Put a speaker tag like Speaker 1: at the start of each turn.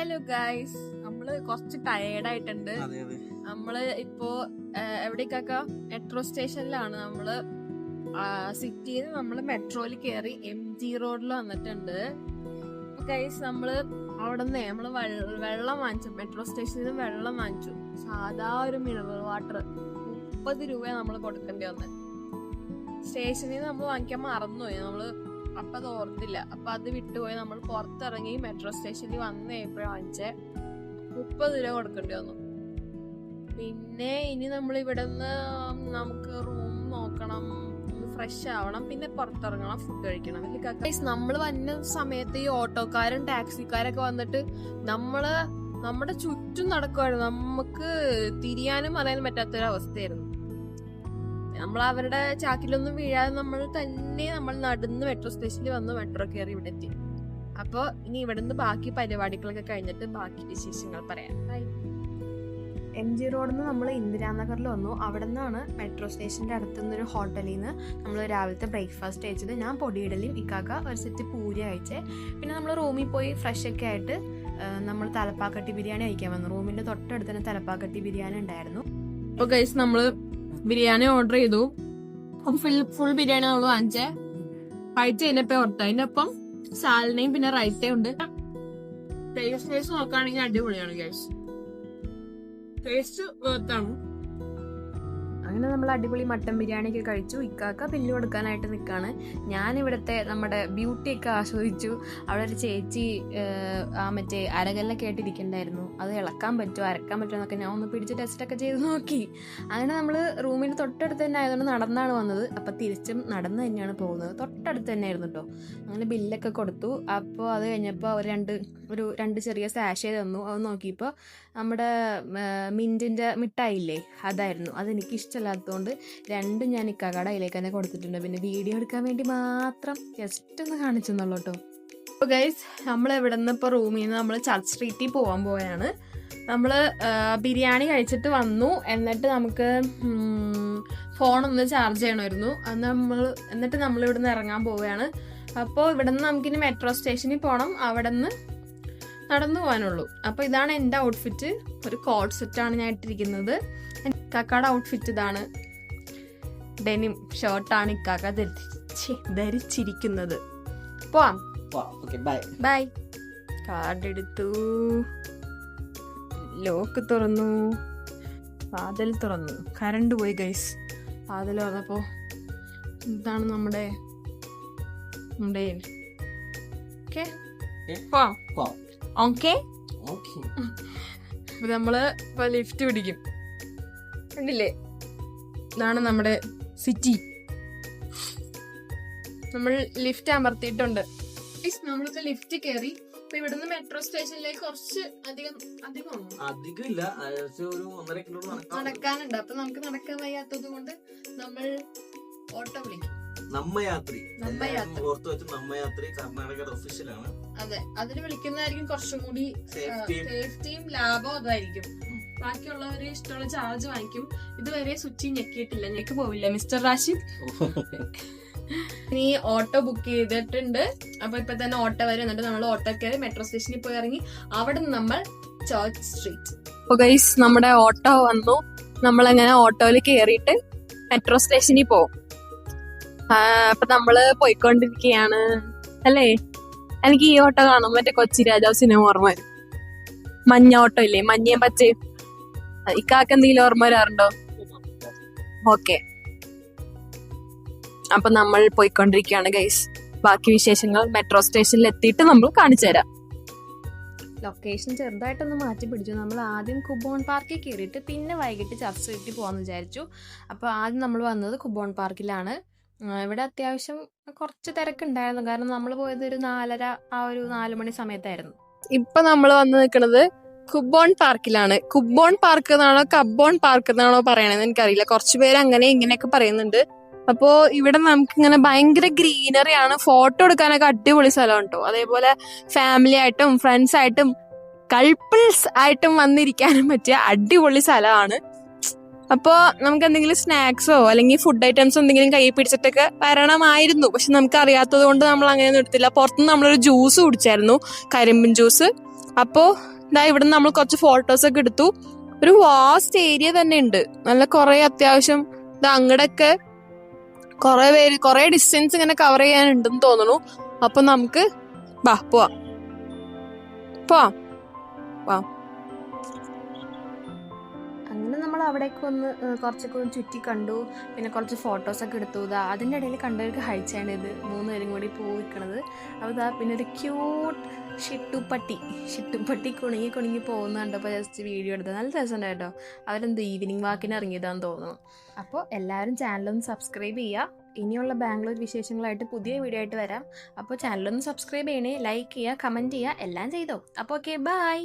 Speaker 1: Hello guys, നമ്മള് കുറച്ച് tired ആയിട്ടുണ്ട്. നമ്മള് ഇപ്പോ എവിടേക്കാ മെട്രോ സ്റ്റേഷനിലാണ്. നമ്മള് സിറ്റിയിൽ നമ്മള് മെട്രോയിൽ കയറി MG റോഡിൽ വന്നിട്ടുണ്ട്. ഗൈസ്, നമ്മള് അവിടെ നിന്ന് നമ്മള് വെള്ളം വാങ്ങിച്ചു. മെട്രോ സ്റ്റേഷനിൽ വെള്ളം വാങ്ങിച്ചു. സാധാ ഒരു മിനറൽ വാട്ടർ 30 രൂപ നമ്മൾ കൊടുക്കേണ്ടി വന്നത്. സ്റ്റേഷനിൽ നമ്മൾ വാങ്ങിക്കാൻ മറന്നുപോയി. നമ്മള് അപ്പൊ അത് ഓർത്തില്ല. അപ്പൊ അത് വിട്ടുപോയി. നമ്മൾ പുറത്തിറങ്ങി മെട്രോ സ്റ്റേഷനിൽ വന്ന് എപ്പോഴും വാങ്ങിച്ചേ 30 രൂപ കൊടുക്കേണ്ടി വന്നു. പിന്നെ ഇനി നമ്മൾ ഇവിടെ നിന്ന് നമുക്ക് റൂം നോക്കണം, ഫ്രഷ് ആവണം, പിന്നെ പുറത്തിറങ്ങണം, ഫുഡ് കഴിക്കണം. നമ്മൾ വന്ന സമയത്ത് ഈ ഓട്ടോക്കാരും ടാക്സിക്കാരൊക്കെ വന്നിട്ട് നമ്മുടെ ചുറ്റും നടക്കുമായിരുന്നു. നമുക്ക് തിരിയാനും അറിയാനും പറ്റാത്തൊരവസ്ഥയായിരുന്നു. നമ്മൾ അവരുടെ ചാക്കിലൊന്നും വീഴാതെ നമ്മൾ നടന്ന് മെട്രോ സ്റ്റേഷനിൽ വന്ന് മെട്രോ കയറി ഇവിടെ എത്തി. അപ്പോൾ ഇനി ഇവിടെ നിന്ന് ബാക്കി പരിപാടികളൊക്കെ കഴിഞ്ഞിട്ട് ബാക്കി വിശേഷങ്ങൾ പറയാം. MG റോഡിൽ നിന്ന് നമ്മൾ ഇന്ദിരാനഗറിൽ വന്നു. അവിടെ നിന്നാണ് മെട്രോ സ്റ്റേഷൻ്റെ അടുത്തുനിന്നൊരു ഹോട്ടലിൽ നിന്ന് നമ്മൾ രാവിലത്തെ ബ്രേക്ക്ഫാസ്റ്റ് കഴിച്ചത്. ഞാൻ പൊടിയിടലും ഇക്കാക്ക ഒരു സെറ്റ് പൂരി കഴിച്ചേ. പിന്നെ നമ്മൾ റൂമിൽ പോയി ഫ്രഷ് ഒക്കെ ആയിട്ട് നമ്മൾ തലപ്പാക്കട്ടി ബിരിയാണി കഴിക്കാൻ വന്നു. റൂമിൻ്റെ തൊട്ടടുത്ത് തന്നെ തലപ്പാക്കട്ടി ബിരിയാണി ഉണ്ടായിരുന്നു. അപ്പോൾ ഗൈസ്, നമ്മൾ ബിരിയാണി ഓർഡർ ചെയ്തു. ഫുൾ ബിരിയാണി നമ്മൾ വാങ്ങിച്ചേ. കഴിച്ച് കഴിഞ്ഞപ്പോൾ ഓർത്ത അതിൻ്റെ ഒപ്പം സാലനയും പിന്നെ റൈറ്റയും ഉണ്ട്. ടേസ്റ്റ് നോക്കുകയാണെങ്കിൽ അടിപൊളിയാണ് ഗൈസ്. ടേസ്റ്റ് വേർത്താണ്. അങ്ങനെ നമ്മൾ അടിപൊളി മട്ടൻ ബിരിയാണി ഒക്കെ കഴിച്ചു. ഇക്കാക്ക ബില്ല് കൊടുക്കാനായിട്ട് നിൽക്കുകയാണ്. ഞാനിവിടുത്തെ നമ്മുടെ ബ്യൂട്ടിയൊക്കെ ആസ്വദിച്ചു. അവിടെ ഒരു ചേച്ചി മറ്റേ അരകല്ലൊക്കെ ആയിട്ടിരിക്കണ്ടായിരുന്നു. അത് ഇളക്കാൻ പറ്റുമോ അരക്കാൻ പറ്റുമോ എന്നൊക്കെ ഞാൻ ഒന്ന് പിടിച്ച് ടെസ്റ്റൊക്കെ ചെയ്ത് നോക്കി. അങ്ങനെ നമ്മൾ റൂമിന് തൊട്ടടുത്ത് തന്നെ ആയതുകൊണ്ട് നടന്നാണ് വന്നത്. അപ്പം തിരിച്ചും നടന്ന് തന്നെയാണ് പോകുന്നത്. തൊട്ടടുത്ത് തന്നെ ആയിരുന്നു കേട്ടോ. അങ്ങനെ ബില്ലൊക്കെ കൊടുത്തു. അപ്പോൾ അത് കഴിഞ്ഞപ്പോൾ അവർ രണ്ട് ചെറിയ സാഷേ തന്നു. അത് നോക്കിയപ്പോൾ നമ്മുടെ മിൻറ്റിൻ്റെ മിഠായില്ലേ, അതായിരുന്നു. അതെനിക്ക് ഇഷ്ടമില്ലാത്തതുകൊണ്ട് രണ്ടും ഞാൻ ഇക്കാക്കയുടെ കയ്യിലേക്ക് തന്നെ കൊടുത്തിട്ടുണ്ട്. പിന്നെ വീഡിയോ എടുക്കാൻ വേണ്ടി മാത്രം ജസ്റ്റ് ഒന്ന് കാണിച്ചെന്നുള്ളൂ കേട്ടോ. അപ്പോൾ ഗൈസ്, നമ്മൾ ഇവിടെ നിന്ന് ഇപ്പോൾ റൂമിൽ നിന്ന് നമ്മൾ ചർച്ച് സ്ട്രീറ്റിൽ പോകാൻ പോവുകയാണ്. നമ്മൾ ബിരിയാണി കഴിച്ചിട്ട് വന്നു. എന്നിട്ട് നമുക്ക് ഫോണൊന്ന് ചാർജ് ചെയ്യണമായിരുന്നു. എന്നിട്ട് നമ്മൾ ഇവിടെ നിന്ന് ഇറങ്ങാൻ പോവുകയാണ്. അപ്പോൾ ഇവിടെ നിന്ന് നമുക്കിനി മെട്രോ സ്റ്റേഷനിൽ പോകണം. അവിടെ നിന്ന് നടന്നു പോകാനുള്ളൂ. അപ്പോൾ ഇതാണ് എൻ്റെ ഔട്ട്ഫിറ്റ്. ഒരു കോട്ട് സെറ്റാണ് ഞാൻ ഇട്ടിരിക്കുന്നത്. ഇക്കാക്കയുടെ ഔട്ട്ഫിറ്റ് ഇതാണ്. ഡെനിം ഷർട്ടാണ് ഇക്കാക്ക ധരിച്ചിരിക്കുന്നത്. പോവാം. ബൈ. കാർഡ് എടുത്തു, ലോക്ക് തുറന്നു, വാതിൽ തുറന്നു. കറണ്ട് പോയി ഗൈസ്. വാതിൽ തുറന്നപ്പോൾ ഇതാണ് നമ്മുടെ ഓക്കെ. പോവാം. ഓക്കെ. അപ്പൊ നമ്മള് ഇപ്പൊ ലിഫ്റ്റ് പിടിക്കും. കണ്ടില്ലേ, ഇതാണ് നമ്മുടെ സിറ്റി. നമ്മൾ ലിഫ്റ്റ് അമർത്തിയിട്ടുണ്ട്. നമ്മളിപ്പോ ലിഫ്റ്റ് കയറി. അപ്പൊ ഇവിടുന്ന് മെട്രോ സ്റ്റേഷനിലേക്ക് കുറച്ച് നടക്കാനുണ്ട്. അപ്പൊ നമുക്ക് നടക്കാൻ വയ്യാത്തത് കൊണ്ട് നമ്മൾ ഓട്ടോ വിളിക്കും. അതെ, അതിന് വിളിക്കുന്നതായിരിക്കും കുറച്ചും കൂടി സേഫ്റ്റിയും ലാഭവും അതായിരിക്കും. ബാക്കിയുള്ളവര് ഇഷ്ടമുള്ള ചാർജ് വാങ്ങിക്കും. ഇതുവരെ സ്വിച്ച് ഞെക്കിയിട്ടില്ല. ഞെക്ക് പോവില്ല മിസ്റ്റർ റാഷിദ്. ഇനി ഓട്ടോ ബുക്ക് ചെയ്തിട്ടുണ്ട്. അപ്പൊ ഇപ്പൊ തന്നെ ഓട്ടോ വരും. എന്നിട്ട് നമ്മൾ ഓട്ടോ കയറി മെട്രോ സ്റ്റേഷനിൽ പോയി ഇറങ്ങി അവിടെ നിന്ന് നമ്മൾ ചർച്ച് സ്ട്രീറ്റ്. അപ്പൊ ഗൈസ്, നമ്മുടെ ഓട്ടോ വന്നു. നമ്മളങ്ങനെ ഓട്ടോയിൽ കയറിയിട്ട് മെട്രോ സ്റ്റേഷനിൽ പോകും. അപ്പൊ നമ്മള് പോയിക്കൊണ്ടിരിക്കുകയാണ് അല്ലേ. എനിക്ക് ഈ ഓട്ടോ കാണും മറ്റേ കൊച്ചി രാജാവ് സിനിമ ഓർമ്മ വരും. മഞ്ഞ ഓട്ടോ ഇല്ലേ, മഞ്ഞയും പച്ചയും. ഇക്കാക്ക് എന്തെങ്കിലും ഓർമ്മ വരാറുണ്ടോ? ഓക്കെ. അപ്പൊ നമ്മൾ പോയിക്കൊണ്ടിരിക്കുകയാണ് ഗൈസ്. ബാക്കി വിശേഷങ്ങൾ മെട്രോ സ്റ്റേഷനിൽ എത്തിയിട്ട് നമ്മൾ കാണിച്ചു തരാം. ലൊക്കേഷൻ ചെറുതായിട്ടൊന്ന് മാറ്റി പിടിച്ചു. നമ്മൾ ആദ്യം കുബോൺ പാർക്കിൽ കയറിയിട്ട് പിന്നെ വൈകിട്ട് ചർച്ച് സ്ട്രീറ്റിൽ പോകാമെന്ന് വിചാരിച്ചു. അപ്പോൾ ആദ്യം നമ്മൾ വന്നത് കുബോൺ പാർക്കിലാണ്. ഇവിടെ അത്യാവശ്യം കുറച്ച് തിരക്കുണ്ടായിരുന്നു. കാരണം നമ്മൾ പോയത് ഒരു 4 മണി സമയത്തായിരുന്നു. ഇപ്പൊ നമ്മൾ വന്ന് നിൽക്കുന്നത് കുബോൺ പാർക്കിലാണ്. കുബോൺ പാർക്ക് എന്നാണോ കബോൺ പാർക്ക് എന്നാണോ പറയണത് എനിക്കറിയില്ല. കുറച്ചു പേര് അങ്ങനെ ഇങ്ങനെയൊക്കെ പറയുന്നുണ്ട്. അപ്പോ ഇവിടെ നമുക്കിങ്ങനെ ഭയങ്കര ഗ്രീനറി ആണ്. ഫോട്ടോ എടുക്കാനൊക്കെ അടിപൊളി സ്ഥലം കേട്ടോ. അതേപോലെ ഫാമിലി ആയിട്ടും ഫ്രണ്ട്സ് ആയിട്ടും കപ്പിൾസ് ആയിട്ടും വന്നിരിക്കാനും പറ്റിയ അടിപൊളി സ്ഥലമാണ്. അപ്പോൾ നമുക്ക് എന്തെങ്കിലും സ്നാക്സോ അല്ലെങ്കിൽ ഫുഡ് ഐറ്റംസോ എന്തെങ്കിലും കൈ പിടിച്ചിട്ടൊക്കെ വരണമായിരുന്നു. പക്ഷെ നമുക്ക് അറിയാത്തത് കൊണ്ട് നമ്മൾ അങ്ങനെയൊന്നും എടുത്തില്ല. പുറത്തുനിന്ന് നമ്മളൊരു ജ്യൂസ് കുടിച്ചായിരുന്നു, കരിമ്പിൻ ജ്യൂസ്. അപ്പോൾ ഇതാ ഇവിടുന്ന് നമ്മൾ കുറച്ച് ഫോട്ടോസ് ഒക്കെ എടുത്തു. ഒരു വാസ്റ്റ് ഏരിയ തന്നെ ഉണ്ട്. നല്ല കുറെ അത്യാവശ്യം ഇത് അങ്ങടൊക്കെ കുറെ ഡിസ്റ്റൻസ് ഇങ്ങനെ കവർ ചെയ്യാനുണ്ടെന്ന് തോന്നുന്നു. അപ്പൊ നമുക്ക് പോവാം. അങ്ങനെ നമ്മൾ അവിടേക്ക് ഒന്ന് കുറച്ചൊക്കെ ഒന്ന് ചുറ്റി കണ്ടു. പിന്നെ കുറച്ച് ഫോട്ടോസൊക്കെ എടുത്തു. ഇതാ അതിൻ്റെ ഇടയിൽ കണ്ടവർക്ക് ഹൈച്ചാണ് ഇത് 3 പേരും കൂടി പോയിക്കണത്. അപ്പോൾ ഇതാ പിന്നെ ഒരു ക്യൂട്ട് ഷിട്ടുപട്ടി കുണുങ്ങി പോകുന്ന കണ്ടപ്പോൾ ജസ്റ്റ് വീഡിയോ എടുത്തത്. നല്ല രസമുണ്ട് കേട്ടോ. അവരെന്ത് ഈവനിങ് വാക്കിന് ഇറങ്ങിയതാന്ന് തോന്നുന്നു. അപ്പോൾ എല്ലാവരും ചാനലൊന്ന് സബ്സ്ക്രൈബ് ചെയ്യുക. ഇനിയുള്ള ബാംഗ്ലൂർ വിശേഷങ്ങളായിട്ട് പുതിയ വീഡിയോ ആയിട്ട് വരാം. അപ്പോൾ ചാനലൊന്ന് സബ്സ്ക്രൈബ് ചെയ്യണേ, ലൈക്ക് ചെയ്യുക, കമൻറ്റ് ചെയ്യുക, എല്ലാം ചെയ്തോ. അപ്പോൾ ഓക്കെ, ബൈ.